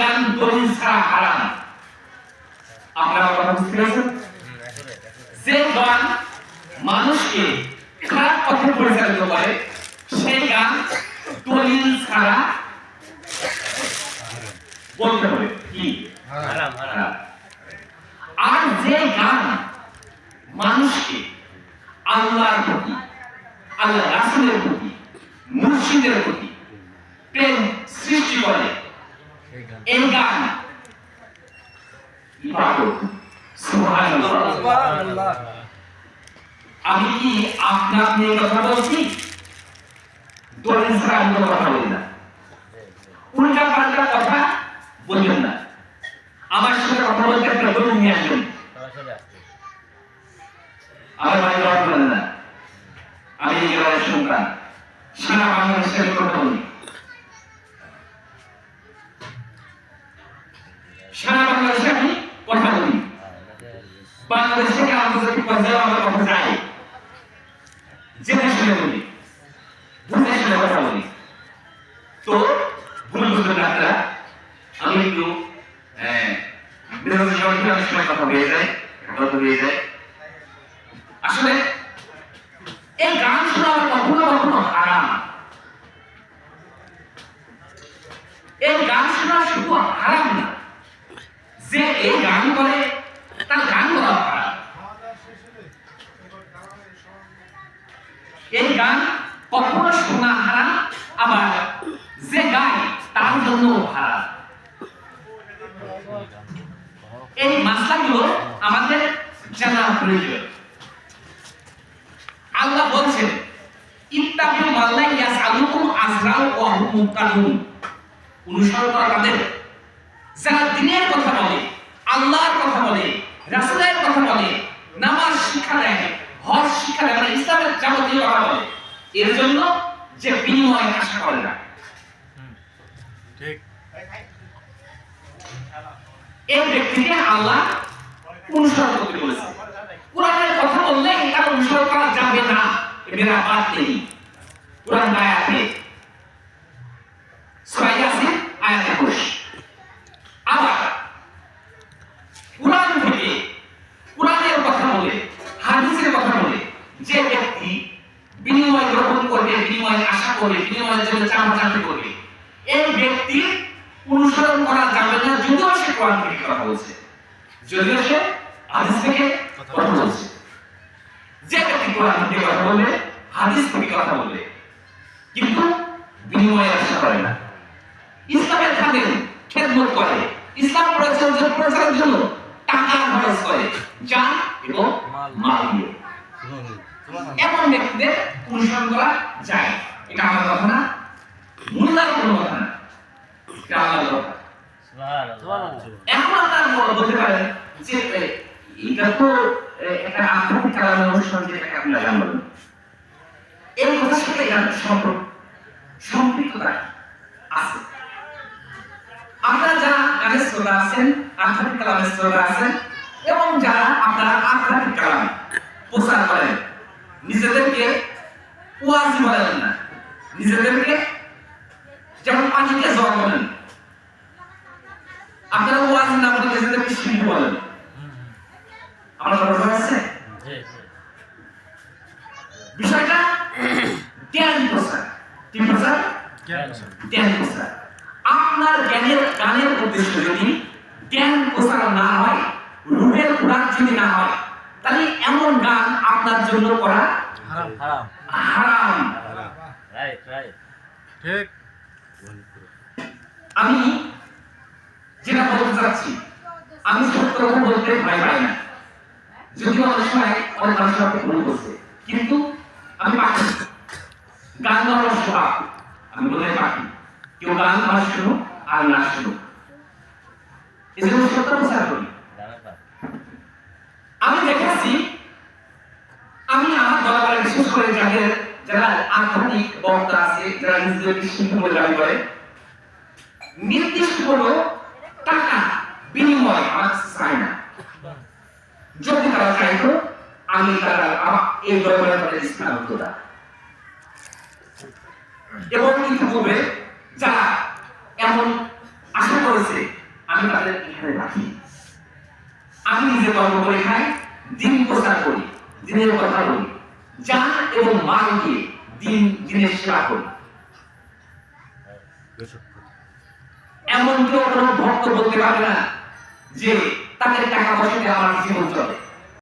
গান দলিল ছাড়া হারাম। আপনারা কথা বুঝতে পেরেছেন? যে গান মানুষকে খারাপ পথে পরিচালিত করে সেই গান দলিল ছাড়া বলতে হবে কি হারাম। আর যে গান মানুষকে আল্লাহর প্রতি, আল্লাহ রাসূলের প্রতি, মুর্শিদের প্রতি প্রেম সৃষ্টি করে এই গান ইবাদত। সুবহানাল্লাহ। আমি কি আপনি কথা বলছি? দলিল ছাড়া আমি কথা বলি না, উল্টা পাল্টা কথা বলবেন না। আমার সাথে কথা বলতে একটা দলিল নিয়ে আসবেন। আমার ভাই বলেন না আমি এই জেলার সন্তান, সারা বাংলাদেশের কথা বলি, সারা বাংলাদেশে আমি কথা বলি, বাংলাদেশ থেকে আন্তর্জাতিক পর্যায়ে আমার কথা যায়, জেনে শুনে বলি, বুঝে শুনে কথা বলি। তো ভুল বুঝবেন না আপনারা, আমি একটু বিরোধী অনেক সময় কথা হয়ে যায়, আসলে এই গান শোনা কখনো কখনো হারাম। এই গান শোনা শুধু হারাম না, যে এই গান করে তার গান করা হারাম। এই গান কখনো শোনা হারাম, আবার যে গায় তার জন্য হারাম। এই মাসলাগুলো আমাদের জানা প্রয়োজন। আল্লাহ বলছেন ইত্তাবিউ মাল্লা ইয়াসআলুকুম আজরাও ওয়া হুম মুকাররুন, অনুসরণ করা তাদের যারা দ্বীনের কথা বলে, আল্লাহর কথা বলে, রাসূলের কথা বলে, নামাজ শিক্ষা দেয়, হজ শিক্ষা দেয়, মানে ইসলামের যাবতীয় কথা বলে, এর জন্য যে বিনিময় আশা করে না। ঠিক এই ব্যক্তিকে আল্লাহ অনুসরণ করতে বলেছে। কোরআনের কথা বললে এটা অনুসরণ করা যাবে না, মেরা বাত নেই। কোরআন আয়াতে সূরা ইয়াসিন আয়াত 21। আবার কোরআন থেকে কোরআনের কথা বলে, হাদিসের কথা বলে যে ব্যক্তি বিনিময় গ্রহণ করবে, বিনিময় আশা করবে, বিনিময়ের জন্য চামাচামি করবে, এই ব্যক্তি অনুসরণ করা যাবে না, যদিও সে কোরআন থেকে কথা বলছে, যদিও সে হাদিস থেকে কথা বলছে। যে ব্যক্তি কোরআন থেকে কথা বলবে, হাদিস থেকে কথা বলবে, কিন্তু বিনিময়ের আশা করে না, ইসলামের খাদেম খেদমত করে, ইসলাম প্রচারের জন্য টাকা খরচ করে, জান এবং মাল দিয়ে, এমন ব্যক্তিদের অনুসরণ করা যায়। এটা আমার কথা না, মুল্লার কোনো কথা না, এটা আল্লাহর কথা। এখন আপনারা বলতে পারেন যে এটা তো একটা আধ্যাত্মিক কালামের অনুষ্ঠান, যেটাকে আপনারা জানবেন, এই কথার সাথে সম্পৃক্ততা আছে। আপনারা যারা গানের শ্রোতা আছেন, আধ্যাত্মিক কালামের শ্রোতা আছেন, এবং যারা আপনারা আধ্যাত্মিক কালাম প্রচার করেন, নিজেদেরকে ওয়াজি বলেন না, নিজেদেরকে যেমন পানিকে জল বলেন, আপনারা ওয়াজি না বলে নিজেদেরকে শিল্পী বলেন। আমার কথা আছে? বিষয়টা জ্ঞান প্রচার। কি প্রচার? জ্ঞান প্রচার। আপনার গানের উদ্দেশ্য যদি জ্ঞান প্রচার না হয়, রূপের খোরাক যদি না হয়, তাহলে এমন গান আপনার জন্য করা হারাম। ঠিক। আমি যেটা বলতে চাচ্ছি, আমি সত্য কথা বলতে ভয় পাই না, যদিও অনেক সময় অনেক মানুষ আমাকে ভুল করছে, কিন্তু আমি পাখি, গান গাওয়ার স্বভাব, আমি বলে পাখি, কেউ গান আমার শুনুক আর না শুনুক, এজন্য সত্য প্রচার করি। আমি দেখেছি, আমি আমার দরবারে বিশেষ করে যারা আধ্যাত্মিক বক্তা আছে, যারা নিজেদেরকে শিল্পী বলে দাবি করে, নির্দিষ্ট কোনো টাকা বিনিময় আমার চাই না। যদি তারা চাইতো, আমি তারা এই দরবারে তাদের ইসলাম হতো না। এবং ইতিপূর্বে যারা এমন আশা করে করেছে, আমি তাদের এখানে রাখি। আমি নিজে কর্ম করে খাই, দিন প্রচার করি, দিনের কথা বলি, জান এবং মাল দিয়ে দিনের সেবা করি। এমন কেউ কোনো ভক্ত বলতে পারবে না যে তাদের টাকা পয়সা দিয়ে আমার জীবন চলে।